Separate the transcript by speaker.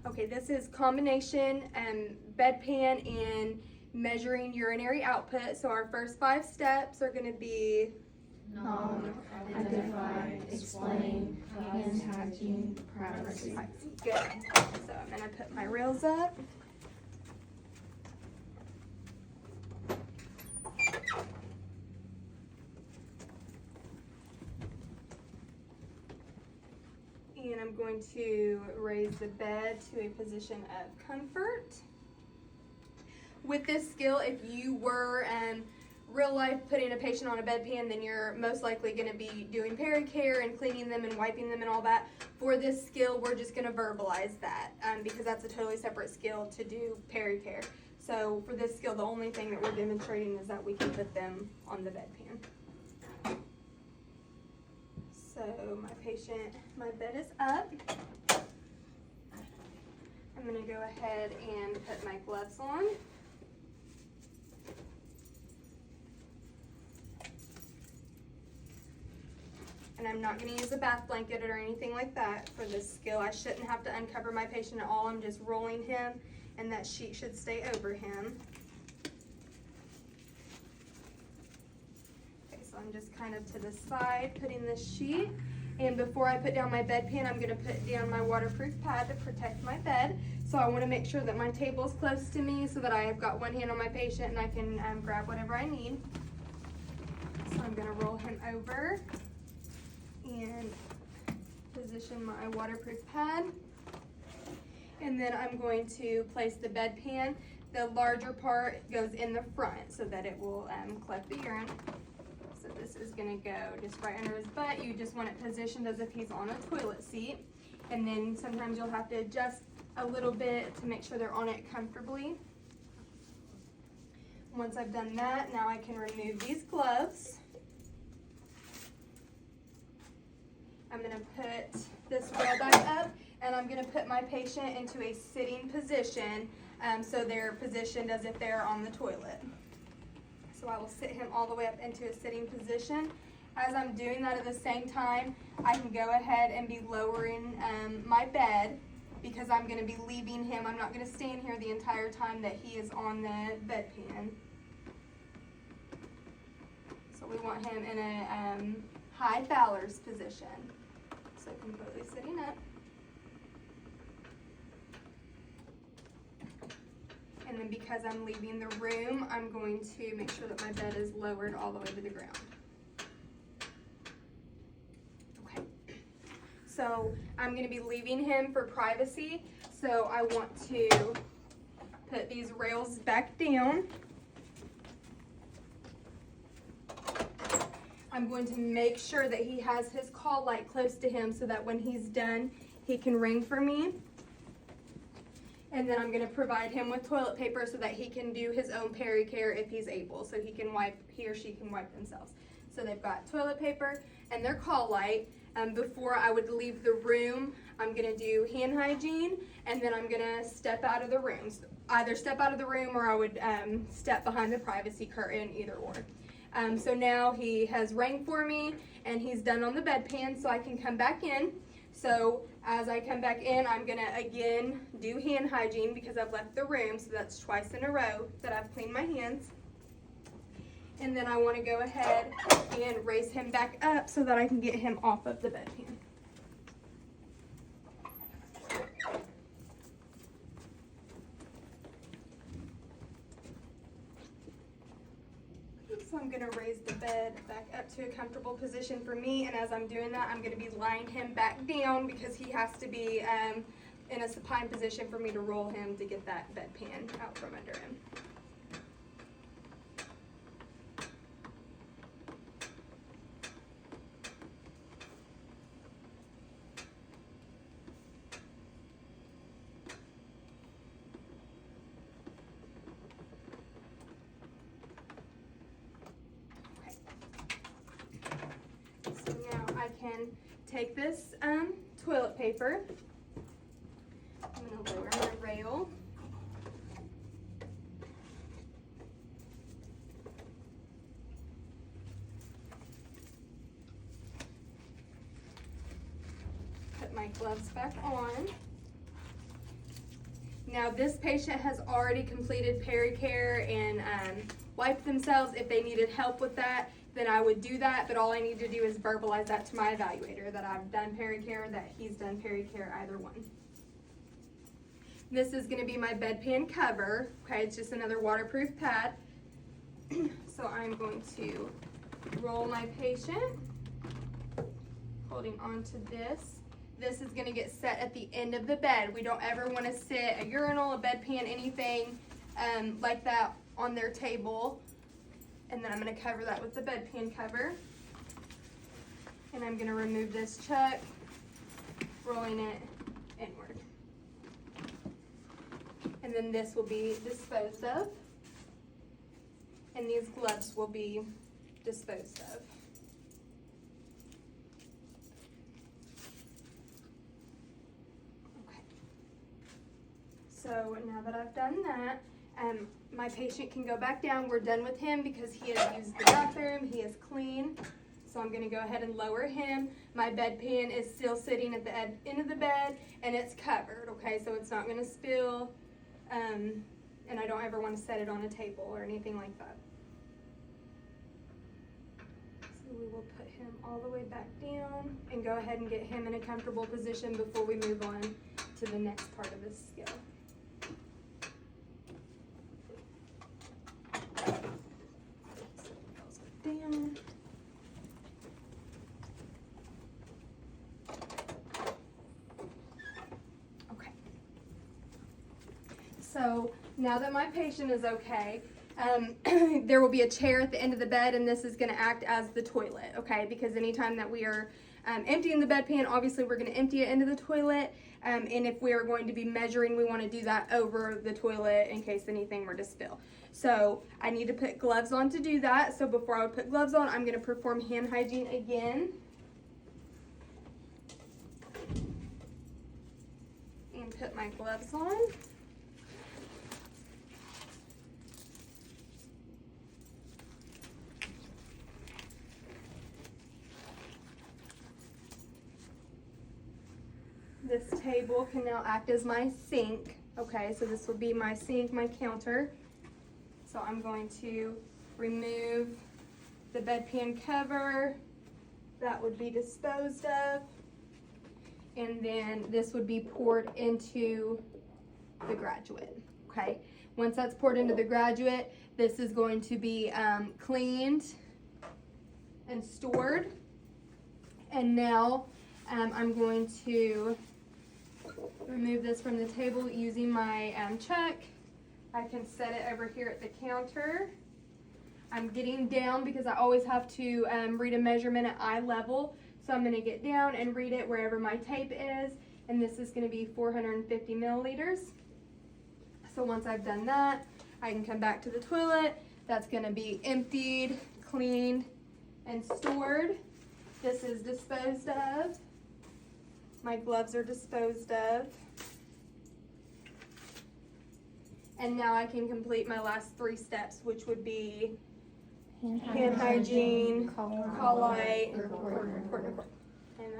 Speaker 1: Okay, this is combination bedpan and measuring urinary output. So our first 5 steps are going to be
Speaker 2: Knock, identify, explain, hand hygiene, privacy.
Speaker 1: Good. So I'm going to put my rails up. And I'm going to raise the bed to a position of comfort. With this skill, if you were real life putting a patient on a bedpan, then you're most likely going to be doing pericare and cleaning them and wiping them and all that. For this skill, we're just going to verbalize that because that's a totally separate skill to do pericare. So for this skill, the only thing that we're demonstrating is that we can put them on the bedpan. So my bed is up. I'm going to go ahead and put my gloves on. And I'm not going to use a bath blanket or anything like that for this skill. I shouldn't have to uncover my patient at all. I'm just rolling him, and that sheet should stay over him. Okay, so I'm just kind of to the side putting this sheet. And before I put down my bedpan, I'm going to put down my waterproof pad to protect my bed. So I want to make sure that my table is close to me so that I have got one hand on my patient and I can grab whatever I need. So I'm going to roll him over and position my waterproof pad. And then I'm going to place the bedpan. The larger part goes in the front so that it will collect the urine. So this is going to go just right under his butt. You just want it positioned as if he's on a toilet seat. And then sometimes you'll have to adjust a little bit to make sure they're on it comfortably. Once I've done that, now I can remove these gloves. I'm going to put this rail back up, and I'm going to put my patient into a sitting position so they're positioned as if they're on the toilet. So I will sit him all the way up into a sitting position. As I'm doing that at the same time, I can go ahead and be lowering my bed because I'm going to be leaving him. I'm not going to stand here the entire time that he is on the bedpan. So we want him in a high Fowler's position. So completely sitting up. And then because I'm leaving the room, I'm going to make sure that my bed is lowered all the way to the ground. Okay. So I'm going to be leaving him for privacy. So I want to put these rails back down. I'm going to make sure that he has his call light close to him so that when he's done, he can ring for me. And then I'm going to provide him with toilet paper so that he can do his own pericare if he's able, so he or she can wipe themselves. So they've got toilet paper and their call light. Before I would leave the room, I'm going to do hand hygiene, and then I'm going to step out of the room. So either step out of the room or I would step behind the privacy curtain, either or. So now he has rang for me and he's done on the bedpan, so I can come back in. So as I come back in, I'm gonna again do hand hygiene because I've left the room, so that's twice in a row that I've cleaned my hands. And then I wanna go ahead and raise him back up so that I can get him off of the bedpan. So I'm going to raise the bed back up to a comfortable position for me, and as I'm doing that, I'm going to be lying him back down because he has to be in a supine position for me to roll him to get that bedpan out from under him. I can take this toilet paper. I'm going to lower my rail. Put my gloves back on. Now this patient has already completed pericare and wiped themselves. If they needed help with that, then I would do that, but all I need to do is verbalize that to my evaluator that I've done pericare, that he's done pericare, either one. This is gonna be my bedpan cover, okay? It's just another waterproof pad. So I'm going to roll my patient, holding onto this. This is gonna get set at the end of the bed. We don't ever wanna sit a urinal, a bedpan, anything like that on their table. And then I'm gonna cover that with the bedpan cover. And I'm gonna remove this chuck, rolling it inward. And then this will be disposed of. And these gloves will be disposed of. Okay. So now that I've done that, my patient can go back down. We're done with him because he has used the bathroom. He is clean. So I'm gonna go ahead and lower him. My bedpan is still sitting at the end of the bed and it's covered, okay? So it's not gonna spill, and I don't ever wanna set it on a table or anything like that. So we will put him all the way back down and go ahead and get him in a comfortable position before we move on to the next part of this skill. Down. Okay. So now that my patient is okay, there will be a chair at the end of the bed, and this is going to act as the toilet, okay? Because anytime that we are emptying the bedpan, obviously we're going to empty it into the toilet, and if we are going to be measuring, we want to do that over the toilet in case anything were to spill. So I need to put gloves on to do that. So before I would put gloves on, I'm going to perform hand hygiene again. And put my gloves on. This table can now act as my sink. Okay, so this will be my sink, my counter. So I'm going to remove the bedpan cover. That would be disposed of. And then this would be poured into the graduate, okay? Once that's poured into the graduate, this is going to be cleaned and stored. And now I'm going to remove this from the table using my chuck. I can set it over here at the counter. I'm getting down because I always have to read a measurement at eye level. So I'm going to get down and read it wherever my tape is. And this is going to be 450 milliliters. So once I've done that, I can come back to the toilet. That's going to be emptied, cleaned, and stored. This is disposed of. My gloves are disposed of. And now I can complete my last 3 steps, which would be hand hygiene, call light, report.